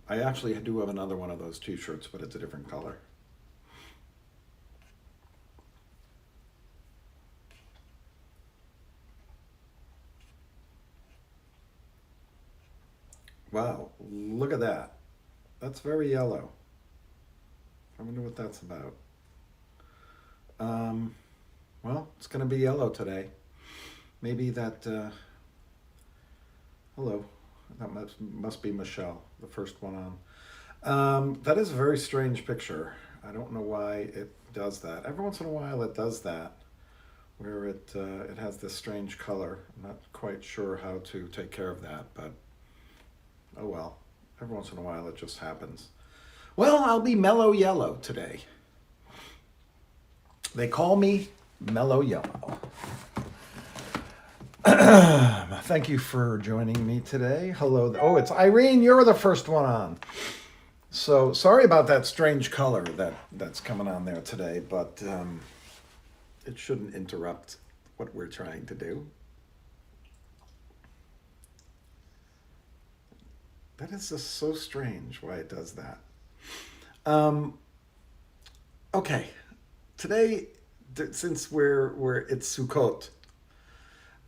I actually do have another one of those t-shirts, but it's a different color. Wow, look at that. That's very yellow. I wonder what that's about. Um, well, it's going to be yellow today. Maybe that, hello, that must be Michelle, the first one on. That is a very strange picture. I don't know why it does that. Every once in a while it does that, where it has this strange color. I'm not quite sure how to take care of that, but oh well. Every once in a while it just happens. Well, I'll be mellow yellow today. They call me mellow yellow. Thank you for joining me today. Hello. Oh, it's Irene. You're the first one on. So sorry about that strange color that's coming on there today, but it shouldn't interrupt what we're trying to do. That is just so strange why it does that. Okay, today, since it's Sukkot,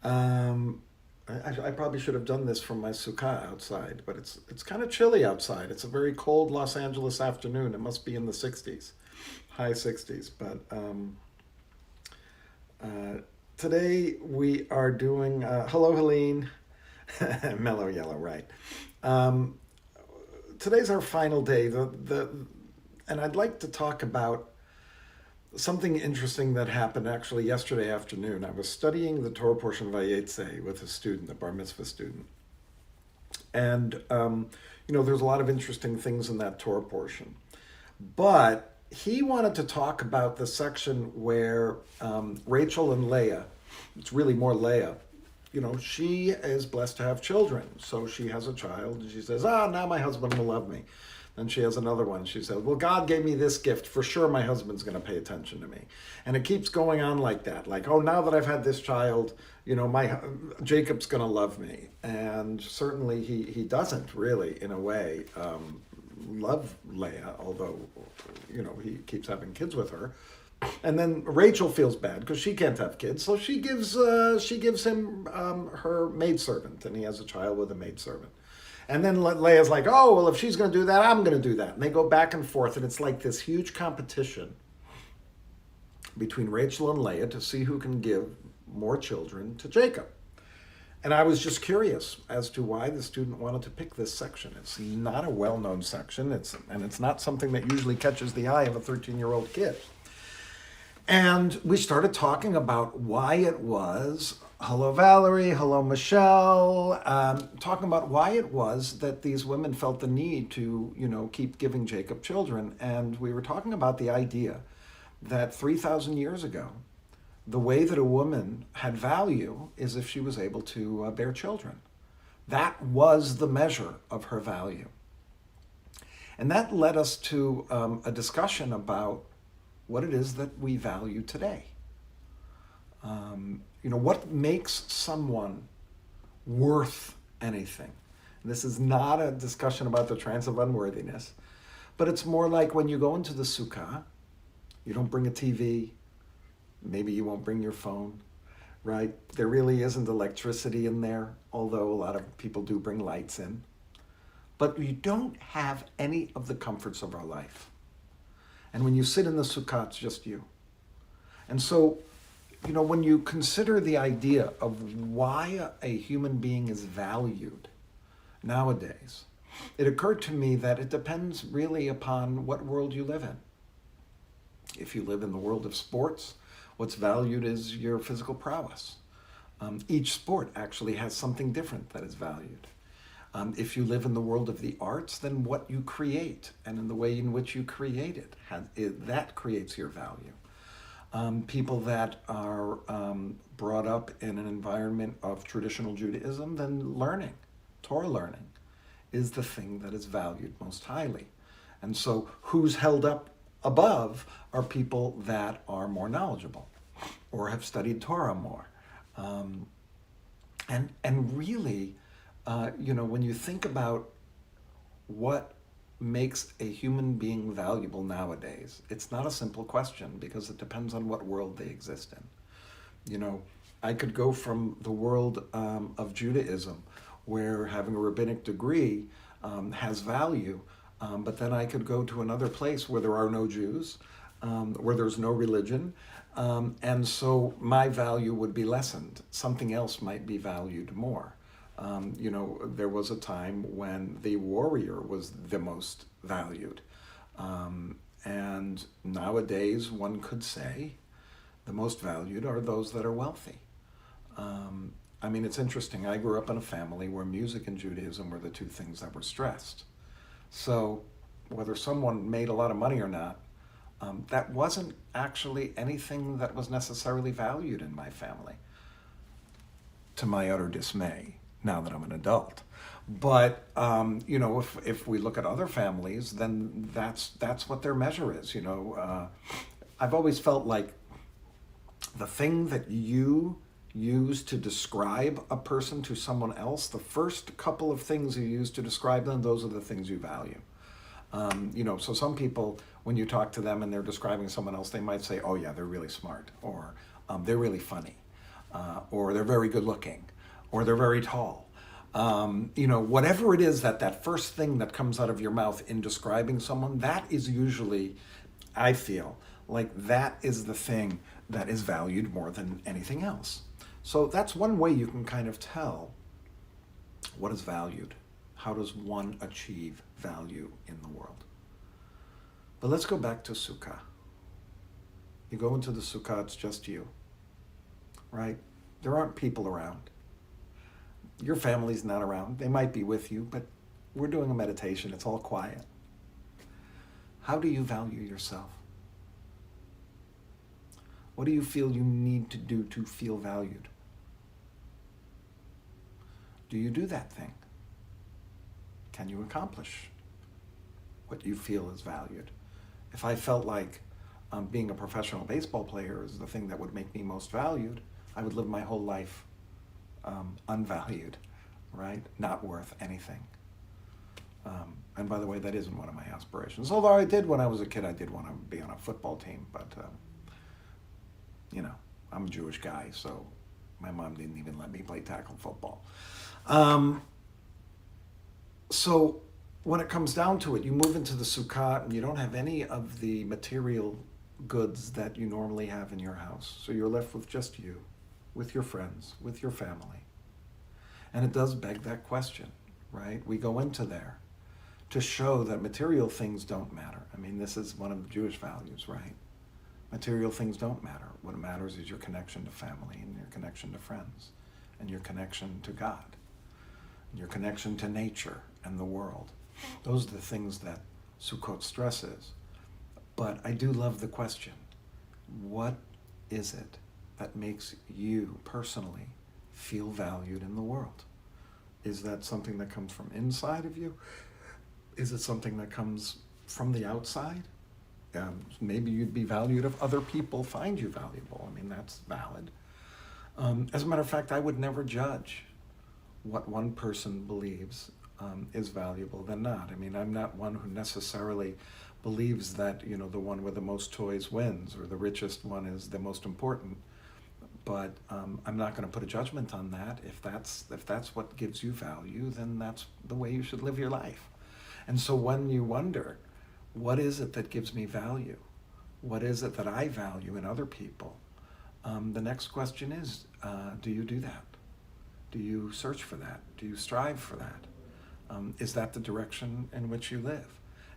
I probably should have done this from my sukkah outside, but it's kind of chilly outside. It's a very cold Los Angeles afternoon. It must be in the 60s, high 60s. But today we are doing, hello Helene, mellow yellow, right. Today's our final day, and I'd like to talk about something interesting that happened actually yesterday afternoon. I was studying the Torah portion of Vayetze with a student, a bar mitzvah student. And, there's a lot of interesting things in that Torah portion. But he wanted to talk about the section where Rachel and Leah, it's really more Leah, she is blessed to have children. So she has a child and she says, now my husband will love me. Then she has another one. She says, well, God gave me this gift. For sure, my husband's going to pay attention to me. And it keeps going on like that. Like, now that I've had this child, Jacob's going to love me. And certainly he doesn't really, in a way, love Leah, although, he keeps having kids with her. And then Rachel feels bad because she can't have kids. So she gives him her maidservant, and he has a child with a maidservant. And then Leah's like, oh, well, if she's going to do that, I'm going to do that. And they go back and forth, and it's like this huge competition between Rachel and Leah to see who can give more children to Jacob. And I was just curious as to why the student wanted to pick this section. It's not a well-known section, and it's not something that usually catches the eye of a 13-year-old kid. And we started talking about why it was, hello Valerie, hello Michelle, talking about why it was that these women felt the need to, keep giving Jacob children. And we were talking about the idea that 3,000 years ago, the way that a woman had value is if she was able to bear children. That was the measure of her value. And that led us to a discussion about what it is that we value today. What makes someone worth anything? And this is not a discussion about the trance of unworthiness, but it's more like when you go into the sukkah, you don't bring a TV, maybe you won't bring your phone, right? There really isn't electricity in there, although a lot of people do bring lights in. But you don't have any of the comforts of our life. And when you sit in the sukkah, it's just you. And so, when you consider the idea of why a human being is valued nowadays, it occurred to me that it depends really upon what world you live in. If you live in the world of sports, what's valued is your physical prowess. Each sport actually has something different that is valued. If you live in the world of the arts, then what you create and in the way in which you create it, that creates your value. People that are brought up in an environment of traditional Judaism, then Torah learning, is the thing that is valued most highly. And so who's held up above are people that are more knowledgeable or have studied Torah more. And really, when you think about what makes a human being valuable nowadays? It's not a simple question because it depends on what world they exist in. You know, I could go from the world of Judaism, where having a rabbinic degree has value, but then I could go to another place where there are no Jews, where there's no religion, and so my value would be lessened. Something else might be valued more. There was a time when the warrior was the most valued. And nowadays, one could say the most valued are those that are wealthy. It's interesting. I grew up in a family where music and Judaism were the two things that were stressed. So whether someone made a lot of money or not, that wasn't actually anything that was necessarily valued in my family, to my utter dismay, now that I'm an adult. But if we look at other families, then that's what their measure is. I've always felt like the thing that you use to describe a person to someone else, the first couple of things you use to describe them, those are the things you value. So some people, when you talk to them and they're describing someone else, they might say, oh yeah, they're really smart, or they're really funny, or they're very good looking, or they're very tall. Whatever it is that first thing that comes out of your mouth in describing someone, that is usually, I feel, like that is the thing that is valued more than anything else. So that's one way you can kind of tell what is valued. How does one achieve value in the world? But let's go back to Sukkah. You go into the Sukkah, it's just you, right? There aren't people around. Your family's not around. They might be with you, but we're doing a meditation. It's all quiet. How do you value yourself? What do you feel you need to do to feel valued? Do you do that thing? Can you accomplish what you feel is valued? If I felt like being a professional baseball player is the thing that would make me most valued, I would live my whole life unvalued, right? Not worth anything. And by the way, that isn't one of my aspirations. Although I did, when I was a kid, I did want to be on a football team, but I'm a Jewish guy, so my mom didn't even let me play tackle football. So when it comes down to it, you move into the Sukkah and you don't have any of the material goods that you normally have in your house. So you're left with just you, with your friends, with your family. And it does beg that question, right? We go into there to show that material things don't matter. This is one of the Jewish values, right? Material things don't matter. What matters is your connection to family and your connection to friends and your connection to God and your connection to nature and the world. Those are the things that Sukkot stresses. But I do love the question, what is it that makes you personally feel valued in the world? Is that something that comes from inside of you? Is it something that comes from the outside? Maybe you'd be valued if other people find you valuable. That's valid. As a matter of fact, I would never judge what one person believes is valuable than not. I'm not one who necessarily believes that, the one with the most toys wins, or the richest one is the most important. But I'm not going to put a judgment on that. If that's what gives you value, then that's the way you should live your life. And so when you wonder, what is it that gives me value? What is it that I value in other people? The next question is, do you do that? Do you search for that? Do you strive for that? Is that the direction in which you live?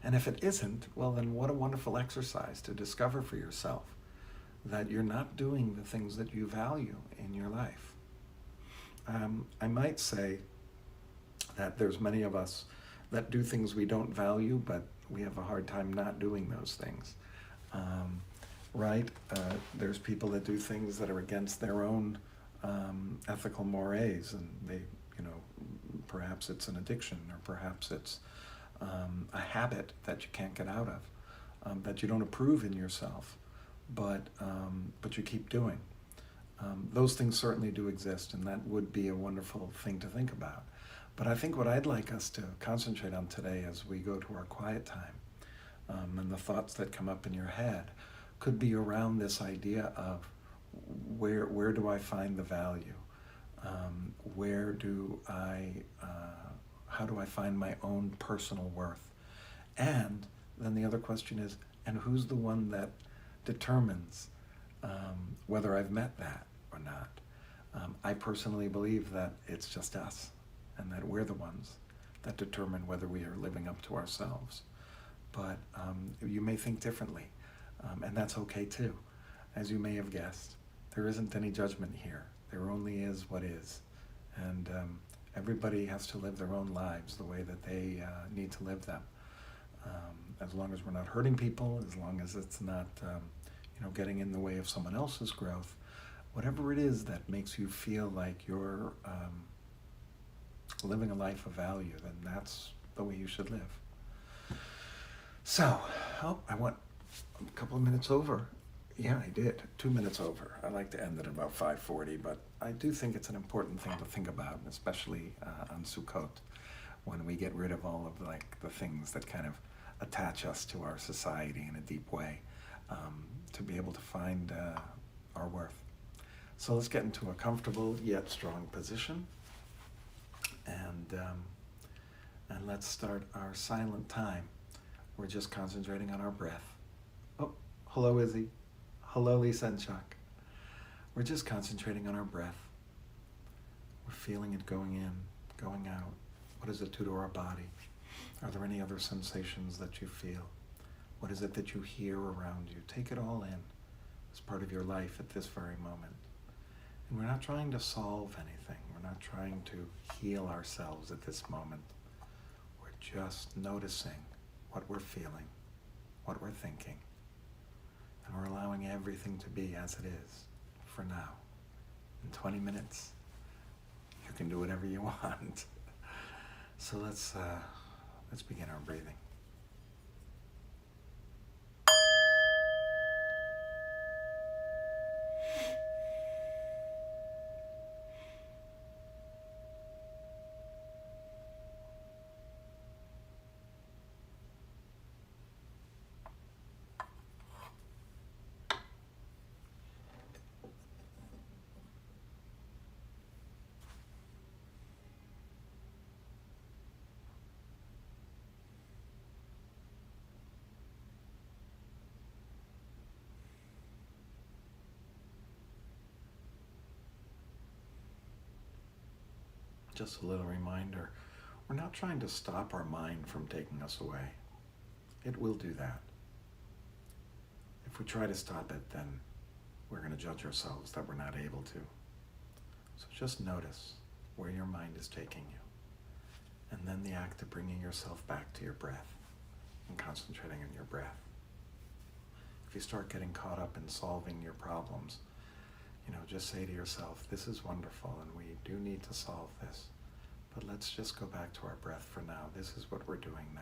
And if it isn't, well, then what a wonderful exercise to discover for yourself that you're not doing the things that you value in your life. I might say that there's many of us that do things we don't value, but we have a hard time not doing those things, right? There's people that do things that are against their own ethical mores, and they, perhaps it's an addiction, or perhaps it's a habit that you can't get out of, that you don't approve in yourself, but you keep doing. Those things certainly do exist, and that would be a wonderful thing to think about. But I think what I'd like us to concentrate on today as we go to our quiet time, and the thoughts that come up in your head could be around this idea of where do I find the value? Where do how do I find my own personal worth? And then the other question is, and who's the one that determines whether I've met that or not? I personally believe that it's just us, and that we're the ones that determine whether we are living up to ourselves. But you may think differently, and that's okay too. As you may have guessed, there isn't any judgment here. There only is what is. And everybody has to live their own lives the way that they need to live them. As long as we're not hurting people, as long as it's not getting in the way of someone else's growth, whatever it is that makes you feel like you're living a life of value, then that's the way you should live. So, I went a couple of minutes over. Yeah, I did. 2 minutes over. I like to end at about 5:40, but I do think it's an important thing to think about, especially on Sukkot, when we get rid of all of the things that kind of attach us to our society in a deep way, to be able to find our worth. So let's get into a comfortable yet strong position, and let's start our silent time. We're just concentrating on our breath. Oh, hello, Izzy. Hello, Lisa and Chuck. We're just concentrating on our breath. We're feeling it going in, going out. What does it do to our body? Are there any other sensations that you feel? What is it that you hear around you? Take it all in as part of your life at this very moment. And we're not trying to solve anything. We're not trying to heal ourselves at this moment. We're just noticing what we're feeling, what we're thinking. And we're allowing everything to be as it is for now. In 20 minutes, you can do whatever you want. So let's begin our breathing. Just a little reminder, we're not trying to stop our mind from taking us away. It will do that. If we try to stop it, then we're going to judge ourselves that we're not able to. So just notice where your mind is taking you. And then the act of bringing yourself back to your breath and concentrating on your breath. If you start getting caught up in solving your problems, just say to yourself, this is wonderful and we do need to solve this. But let's just go back to our breath for now. This is what we're doing now.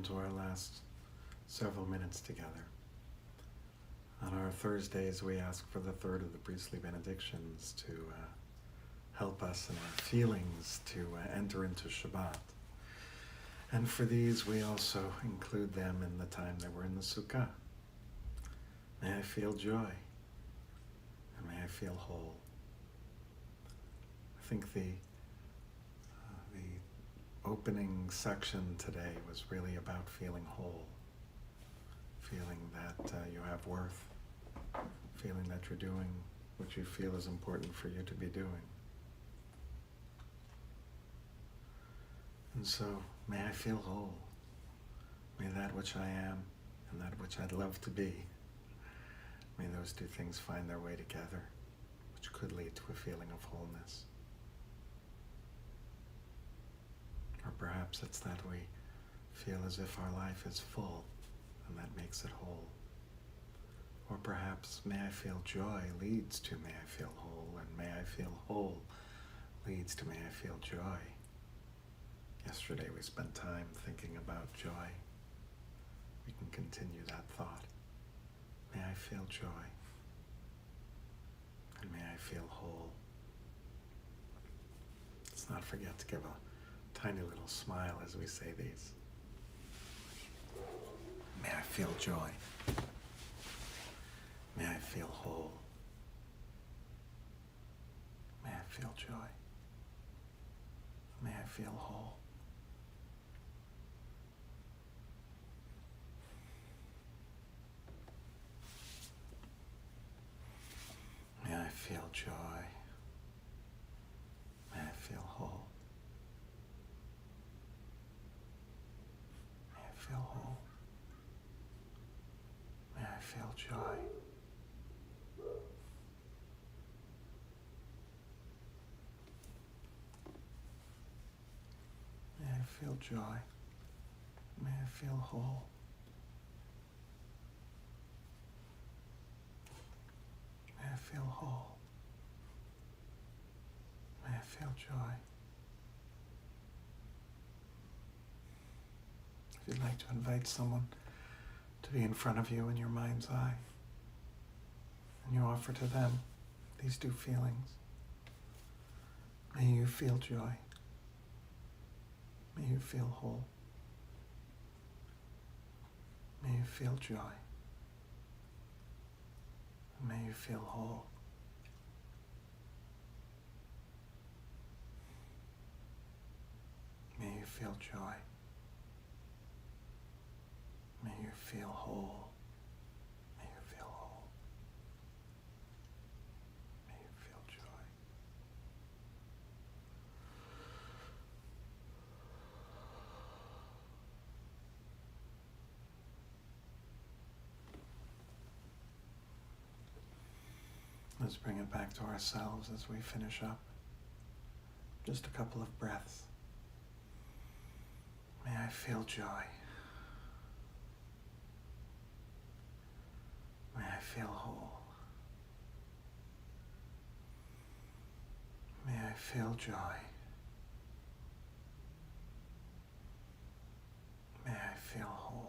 into our last several minutes together. On our Thursdays, we ask for the third of the priestly benedictions to help us in our feelings to enter into Shabbat. And for these, we also include them in the time that we're in the Sukkah. May I feel joy, and may I feel whole. I think the opening section today was really about feeling whole, feeling that you have worth, feeling that you're doing what you feel is important for you to be doing. And so, may I feel whole. May that which I am and that which I'd love to be, may those two things find their way together, which could lead to a feeling of wholeness. Or perhaps it's that we feel as if our life is full, and that makes it whole. Or perhaps may I feel joy leads to may I feel whole, and may I feel whole leads to may I feel joy. Yesterday we spent time thinking about joy. We can continue that thought. May I feel joy, and may I feel whole. Let's not forget to give a tiny little smile as we say these. May I feel joy. May I feel whole. May I feel joy. May I feel whole. May I feel joy. May I feel whole. May I feel whole. May I feel joy. May I feel joy. May I feel whole. May I feel whole. May I feel joy. If you'd like to invite someone to be in front of you in your mind's eye, and you offer to them these two feelings, may you feel joy. May you feel whole. May you feel joy. May you feel whole. May you feel joy. May you feel whole. May you feel whole. May you feel joy. Let's bring it back to ourselves as we finish up. Just a couple of breaths. May I feel joy. May I feel whole. May I feel joy. May I feel whole.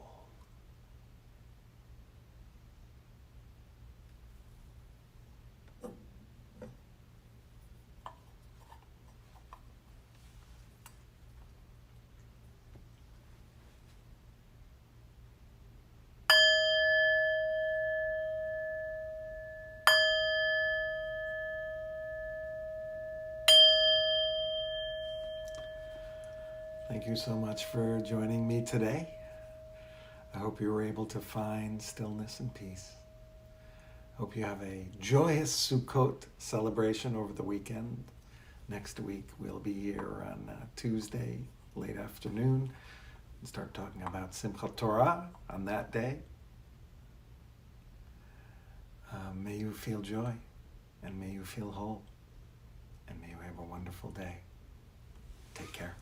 Thank you so much for joining me today. I hope you were able to find stillness and peace. Hope you have a joyous Sukkot celebration over the weekend. Next week we'll be here on Tuesday, late afternoon, and start talking about Simchat Torah on that day. May you feel joy, and may you feel whole, and may you have a wonderful day. Take care.